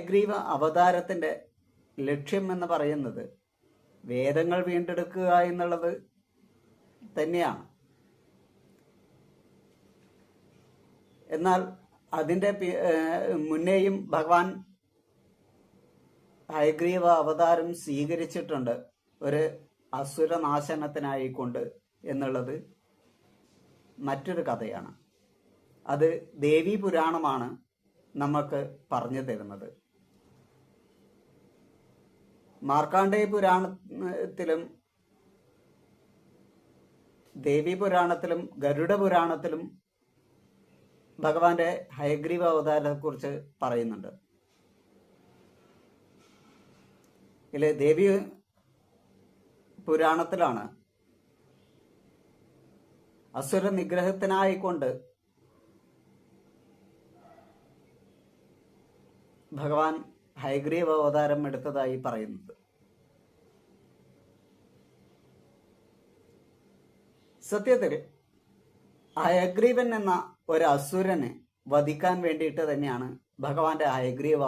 ഹയഗ്രീവ അവതാരത്തിന്റെ ലക്ഷ്യം എന്ന് പറയുന്നത് വേദങ്ങൾ വീണ്ടെടുക്കുക എന്നുള്ളത് തന്നെയാണ്. എന്നാൽ അതിൻ്റെ മുന്നേയും ഭഗവാൻ ഹയഗ്രീവ അവതാരം സ്വീകരിച്ചിട്ടുണ്ട് ഒരു അസുരനാശനത്തിനായിക്കൊണ്ട് എന്നുള്ളത് മറ്റൊരു കഥയാണ്. അത് ദേവീ പുരാണമാണ് നമുക്ക് പറഞ്ഞു തരുന്നത്. മാർക്കാണ്ഡേയ പുരാണത്തിലും ദേവീ പുരാണത്തിലും ഗരുഡ പുരാണത്തിലും ഭഗവാന്റെ ഹയഗ്രീവ അവതാരത്തെക്കുറിച്ച് പറയുന്നുണ്ട്. ഇതിൽ ദേവി പുരാണത്തിലാണ് അസുര നിഗ്രഹത്തിനായിക്കൊണ്ട് ഭഗവാൻ ഹയഗ്രീവ അവതാരം എടുത്തതായി പറയുന്നത്. സത്യത്തിൽ ഹയഗ്രീവൻ എന്ന ഒരു അസുരനെ വധിക്കാൻ വേണ്ടിയിട്ട് തന്നെയാണ് ഭഗവാന്റെ ഹയഗ്രീവ